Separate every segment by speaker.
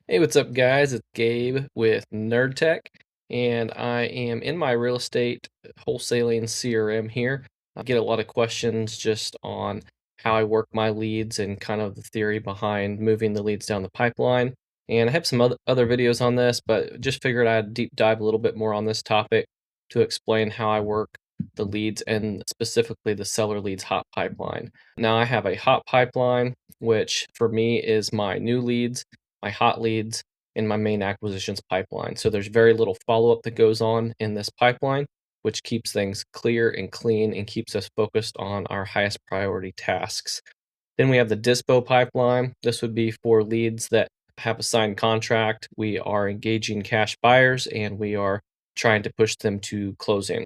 Speaker 1: Hey, what's up, guys? It's Gabe with Nerd Tech, and I am in my real estate wholesaling CRM here. I get a lot of questions just on how I work my leads and kind of the theory behind moving the leads down the pipeline. And I have some other videos on this, but just figured I'd deep dive a little bit more on this topic to explain how I work the leads and specifically the seller leads hot pipeline. Now, I have a hot pipeline, which for me is my new leads, my hot leads, in my main acquisitions pipeline. So there's very little follow up that goes on in this pipeline, which keeps things clear and clean and keeps us focused on our highest priority tasks. Then we have the Dispo pipeline. This would be for leads that have a signed contract. We are engaging cash buyers and we are trying to push them to closing.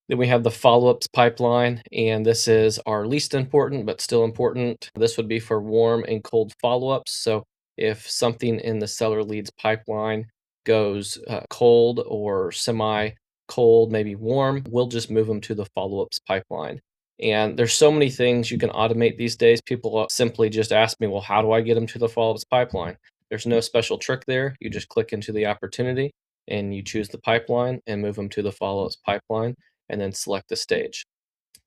Speaker 1: Then we have the follow-ups pipeline, and this is our least important, but still important. This would be for warm and cold follow-ups. So if something in the seller leads pipeline goes cold or semi-cold, maybe warm, we'll just move them to the follow-ups pipeline. And there's so many things you can automate these days. People simply just ask me, well, how do I get them to the follow-ups pipeline? There's no special trick there. You just click into the opportunity and you choose the pipeline and move them to the follow-ups pipeline and then select the stage.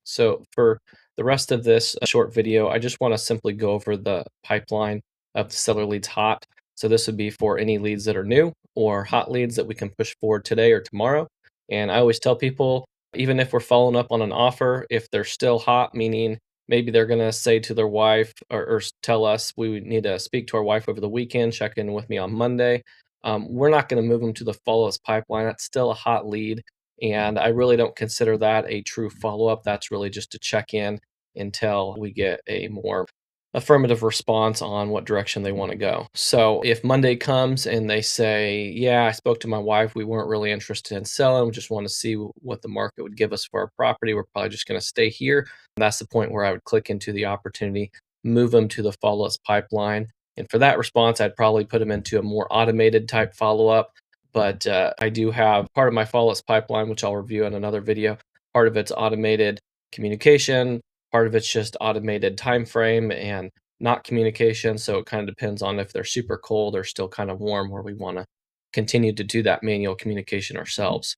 Speaker 1: So for the rest of this short video, I just want to simply go over the pipeline of the seller leads hot. So this would be for any leads that are new or hot leads that we can push forward today or tomorrow. And I always tell people, even if we're following up on an offer, if they're still hot, meaning maybe they're going to say to their wife or tell us we need to speak to our wife over the weekend, check in with me on Monday. We're not going to move them to the follow-ups pipeline. That's still a hot lead. And I really don't consider that a true follow up. That's really just to check in until we get a more affirmative response on what direction they want to go. So if Monday comes and they say, yeah, I spoke to my wife, we weren't really interested in selling, we just want to see what the market would give us for our property, we're probably just going to stay here. That's the point where I would click into the opportunity, move them to the follow ups pipeline. And for that response, I'd probably put them into a more automated type follow up. But I do have part of my follow-ups pipeline, which I'll review in another video. Part of it's automated communication. Part of it's just automated time frame and not communication. So it kind of depends on if they're super cold or still kind of warm, where we want to continue to do that manual communication ourselves.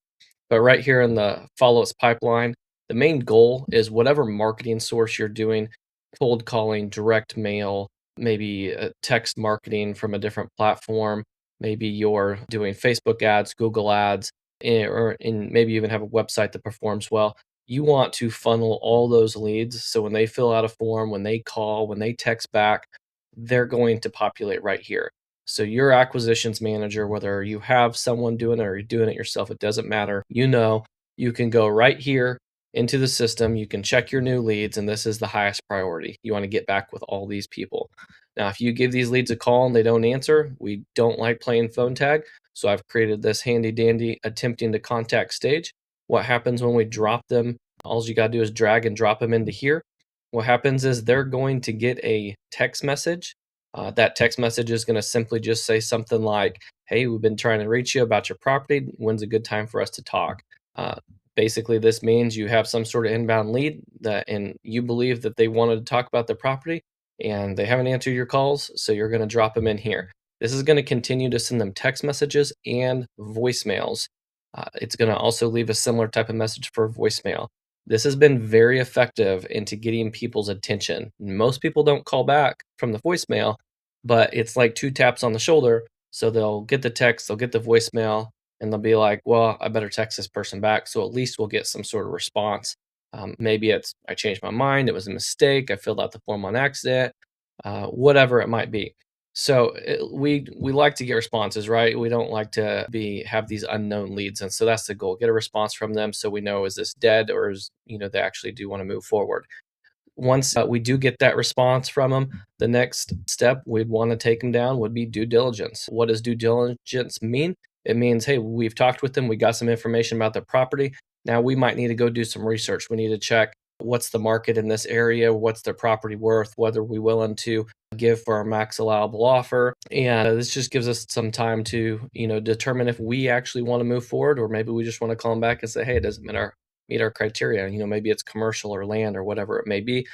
Speaker 1: But right here in the follow-ups pipeline, the main goal is whatever marketing source you're doing, cold calling, direct mail, maybe text marketing from a different platform. Maybe you're doing Facebook ads, Google ads, or maybe even have a website that performs well. You want to funnel all those leads. So when they fill out a form, when they call, when they text back, they're going to populate right here. So your acquisitions manager, whether you have someone doing it or you're doing it yourself, it doesn't matter. You can go right here into the system. You can check your new leads, and this is the highest priority. You want to get back with all these people. Now, if you give these leads a call and they don't answer, we don't like playing phone tag. So I've created this handy dandy attempting to contact stage. What happens when we drop them? All you got to do is drag and drop them into here. What happens is they're going to get a text message. That text message is going to simply just say something like, hey, we've been trying to reach you about your property. When's a good time for us to talk? Uh, Basically, this means you have some sort of inbound lead and you believe that they wanted to talk about their property and they haven't answered your calls, so you're going to drop them in here. This is going to continue to send them text messages and voicemails. It's going to also leave a similar type of message for voicemail. This has been very effective into getting people's attention. Most people don't call back from the voicemail, but it's like two taps on the shoulder. So they'll get the text, they'll get the voicemail, and they'll be like, well, I better text this person back. So at least we'll get some sort of response. Maybe it's, I changed my mind, it was a mistake, I filled out the form on accident, whatever it might be. So we like to get responses, right? We don't like to have these unknown leads, and so that's the goal: get a response from them, so we know, is this dead, or is they actually do want to move forward. Once we do get that response from them, the next step we'd want to take them down would be due diligence. What does due diligence mean? It means, hey, we've talked with them, we got some information about their property. Now we might need to go do some research. We need to check what's the market in this area, what's their property worth, whether we're willing to give for our max allowable offer. And this just gives us some time to, determine if we actually want to move forward, or maybe we just want to call them back and say, hey, it doesn't meet our criteria. Maybe it's commercial or land or whatever it may be.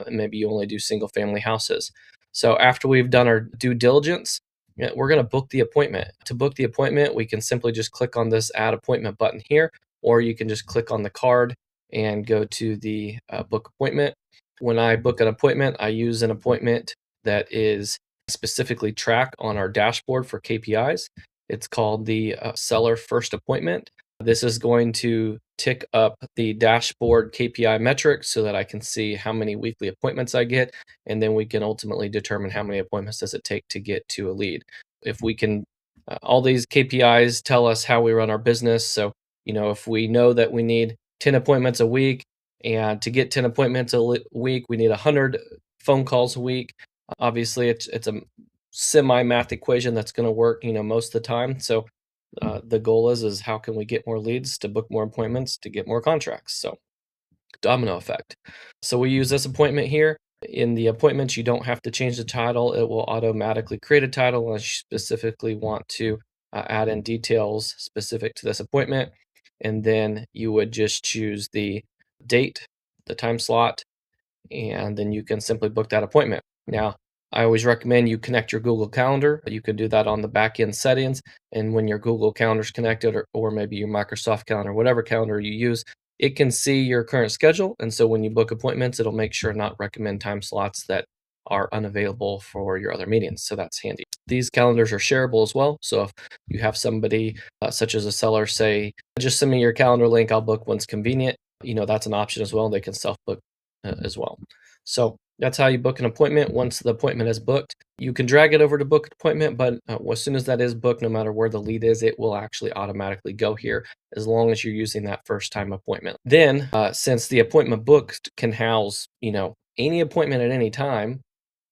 Speaker 1: Maybe you only do single family houses. So after we've done our due diligence, Yeah, we're going to book the appointment. To book the appointment, we can simply just click on this add appointment button here, or you can just click on the card and go to the book appointment. When I book an appointment, I use an appointment that is specifically tracked on our dashboard for KPIs. It's called the seller first appointment. This is going to tick up the dashboard KPI metrics so that I can see how many weekly appointments I get, and then we can ultimately determine how many appointments does it take to get to a lead. If we can, all these KPIs tell us how we run our business. So, if we know that we need 10 appointments a week, and to get 10 appointments a week, we need 100 phone calls a week. Obviously, it's a semi math equation that's going to work, most of the time. So, the goal is how can we get more leads to book more appointments to get more contracts? So, domino effect. So we use this appointment here. In the appointments, you don't have to change the title. It will automatically create a title unless you specifically want to add in details specific to this appointment. And then you would just choose the date, the time slot, and then you can simply book that appointment. Now, I always recommend you connect your Google Calendar. You can do that on the back end settings. And when your Google Calendar is connected, or maybe your Microsoft Calendar, whatever calendar you use, it can see your current schedule. And so when you book appointments, it'll make sure not recommend time slots that are unavailable for your other meetings. So that's handy. These calendars are shareable as well. So if you have somebody, such as a seller, say, just send me your calendar link, I'll book when's convenient. That's an option as well. They can self book as well. So that's how you book an appointment. Once the appointment is booked, you can drag it over to book appointment, but as soon as that is booked, no matter where the lead is, it will actually automatically go here as long as you're using that first time appointment. Then, since the appointment booked can house, any appointment at any time,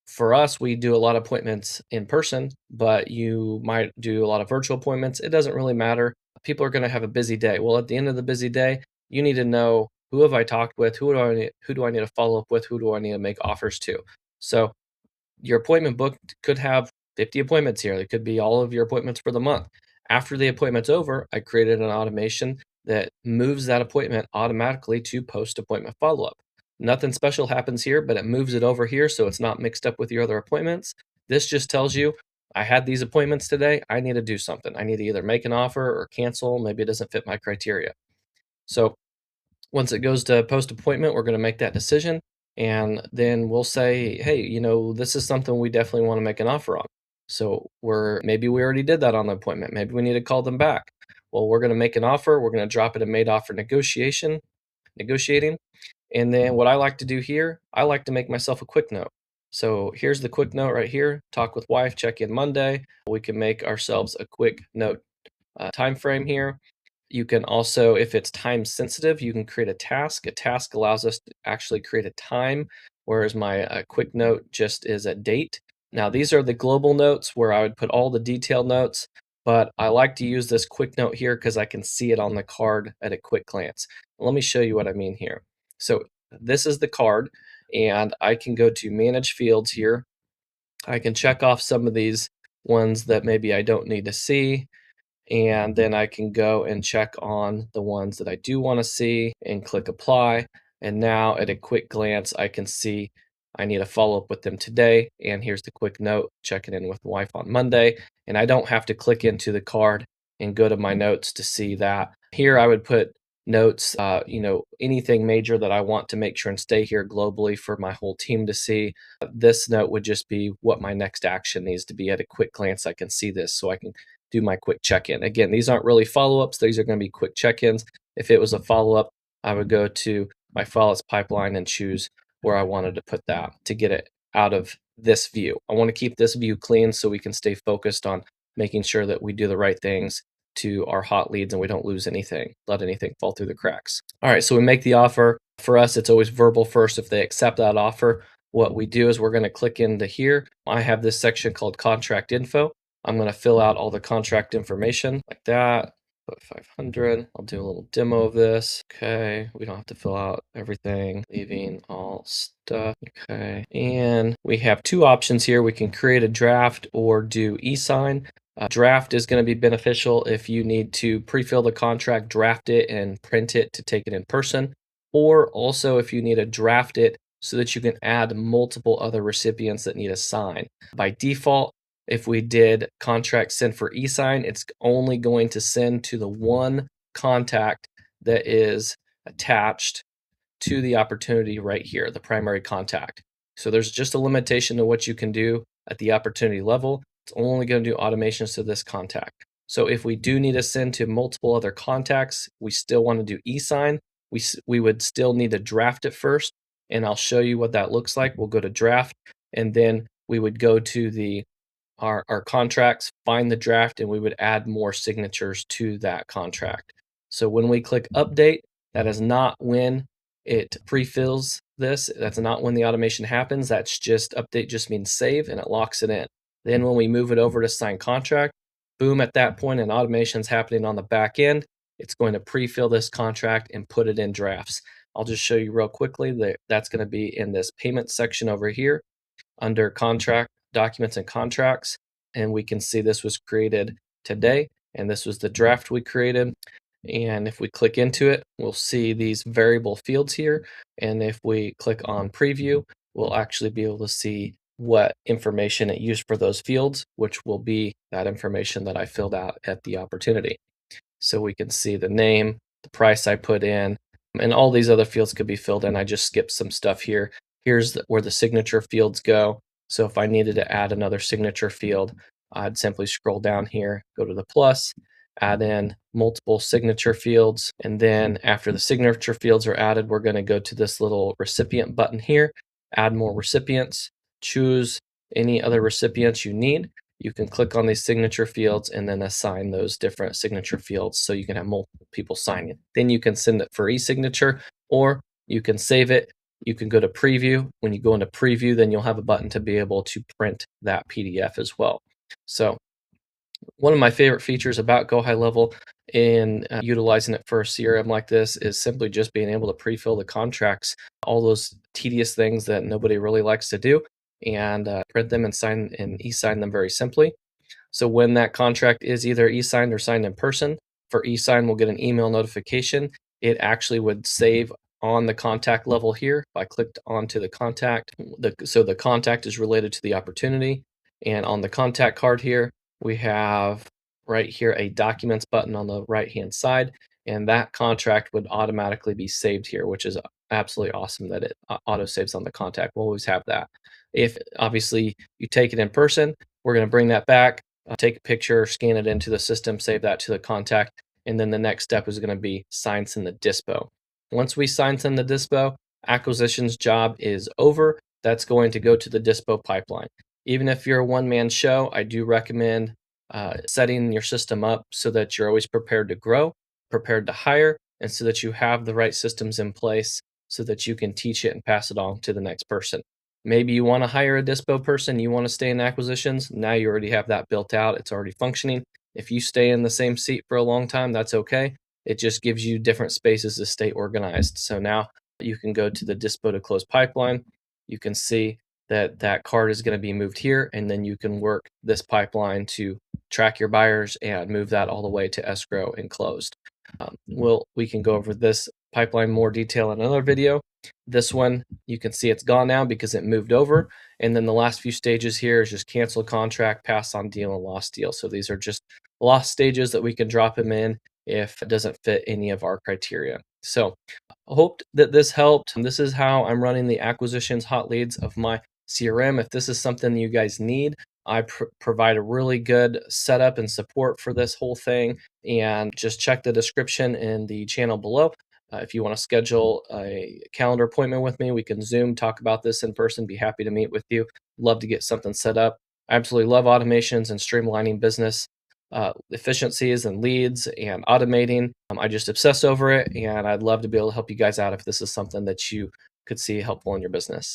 Speaker 1: for us, we do a lot of appointments in person, but you might do a lot of virtual appointments. It doesn't really matter. People are going to have a busy day. Well, at the end of the busy day, you need to know, who have I talked with? Who do I need to follow up with? Who do I need to make offers to? So your appointment book could have 50 appointments here. It could be all of your appointments for the month. After the appointment's over, I created an automation that moves that appointment automatically to post-appointment follow-up. Nothing special happens here, but it moves it over here so it's not mixed up with your other appointments. This just tells you, I had these appointments today. I need to do something. I need to either make an offer or cancel. Maybe it doesn't fit my criteria. So once it goes to post appointment, we're going to make that decision. And then we'll say, hey, this is something we definitely want to make an offer on. So maybe we already did that on the appointment. Maybe we need to call them back. Well, we're going to make an offer. We're going to drop it in made offer negotiating. And then what I like to do here, I like to make myself a quick note. So here's the quick note right here. Talk with wife, check in Monday. We can make ourselves a quick note time frame here. You can also, if it's time sensitive, you can create a task. A task allows us to actually create a time, whereas my quick note just is a date. Now, these are the global notes where I would put all the detailed notes, but I like to use this quick note here because I can see it on the card at a quick glance. Let me show you what I mean here. So this is the card, and I can go to manage fields here. I can check off some of these ones that maybe I don't need to see. And then I can go and check on the ones that I do want to see and click apply. And now at a quick glance, I can see I need to follow up with them today. And here's the quick note, checking in with the wife on Monday. And I don't have to click into the card and go to my notes to see that. Here I would put notes, anything major that I want to make sure and stay here globally for my whole team to see. This note would just be what my next action needs to be. At a quick glance, I can see this so I can do my quick check-in. Again, these aren't really follow-ups. These are going to be quick check-ins. If it was a follow-up, I would go to my follow-ups pipeline and choose where I wanted to put that to get it out of this view. I want to keep this view clean so we can stay focused on making sure that we do the right things to our hot leads and we don't lose anything, let anything fall through the cracks. All right, so we make the offer. For us, it's always verbal first. If they accept that offer, what we do is we're going to click into here. I have this section called contract info. I'm going to fill out all the contract information like that. Put 500. I'll do a little demo of this. Okay. We don't have to fill out everything. Leaving all stuff. Okay. And we have two options here. We can create a draft or do e-sign. Draft is going to be beneficial if you need to pre-fill the contract, draft it, and print it to take it in person. Or also if you need to draft it so that you can add multiple other recipients that need a sign. By default, If we did contract send for e-sign, it's only going to send to the one contact that is attached to the opportunity right here, the primary contact. So there's just a limitation to what you can do at the opportunity level. It's only going to do automations to this contact. So if we do need to send to multiple other contacts, we still want to do e-sign. We would still need to draft it first, and I'll show you what that looks like. We'll go to draft, and then we would go to our contracts, find the draft, and we would add more signatures to that contract. So when we click update, that is not when it pre-fills this. That's not when the automation happens. That's just update just means save, and it locks it in. Then when we move it over to sign contract, boom, at that point, an automation is happening on the back end. It's going to pre-fill this contract and put it in drafts. I'll just show you real quickly that that's going to be in this payment section over here under contract documents and contracts. And we can see this was created today, and this was the draft we created. And if we click into it, we'll see these variable fields here. And if we click on preview, we'll actually be able to see what information it used for those fields, which will be that information that I filled out at the opportunity. So we can see the name, the price I put in, and all these other fields could be filled in. I just skipped some stuff here. Here's where the signature fields go. So if I needed to add another signature field, I'd simply scroll down here, go to the plus, add in multiple signature fields. And then after the signature fields are added, we're going to go to this little recipient button here, add more recipients, choose any other recipients you need. You can click on these signature fields and then assign those different signature fields so you can have multiple people sign it. Then you can send it for e-signature, or you can save it. You can go to preview. When you go into preview, then you'll have a button to be able to print that PDF as well. So one of my favorite features about GoHighLevel in utilizing it for a CRM like this is simply just being able to pre-fill the contracts, all those tedious things that nobody really likes to do, and print them and sign and e-sign them very simply. So when that contract is either e-signed or signed in person, for e-sign, we'll get an email notification. It actually would save on the contact level here. If I clicked onto the contact, so the contact is related to the opportunity. And on the contact card here, we have right here a documents button on the right hand side, and that contract would automatically be saved here, which is absolutely awesome that it auto saves on the contact. We'll always have that. If obviously you take it in person, we're going to bring that back, take a picture, scan it into the system, save that to the contact, and then the next step is going to be sign send the Dispo. Once we sign send the Dispo, acquisition's job is over. That's going to go to the Dispo pipeline. Even if you're a one-man show, I do recommend setting your system up so that you're always prepared to grow, prepared to hire, and so that you have the right systems in place so that you can teach it and pass it on to the next person. Maybe you want to hire a Dispo person, you want to stay in acquisitions. Now you already have that built out. It's already functioning. If you stay in the same seat for a long time, that's okay. It just gives you different spaces to stay organized. So now you can go to the Dispo to close pipeline. You can see that that card is going to be moved here, and then you can work this pipeline to track your buyers and move that all the way to escrow and closed. We can go over this pipeline more detail in another video. This one, you can see it's gone now because it moved over. And then the last few stages here is just cancel contract, pass on deal, and lost deal. So these are just lost stages that we can drop them in if it doesn't fit any of our criteria. So I hope that this helped. This is how I'm running the acquisitions hot leads of my CRM. If this is something you guys need, I provide a really good setup and support for this whole thing. And just check the description in the channel below. If you want to schedule a calendar appointment with me, we can Zoom, talk about this in person, be happy to meet with you. Love to get something set up. I absolutely love automations and streamlining business efficiencies and leads and automating. I just obsess over it, and I'd love to be able to help you guys out if this is something that you could see helpful in your business.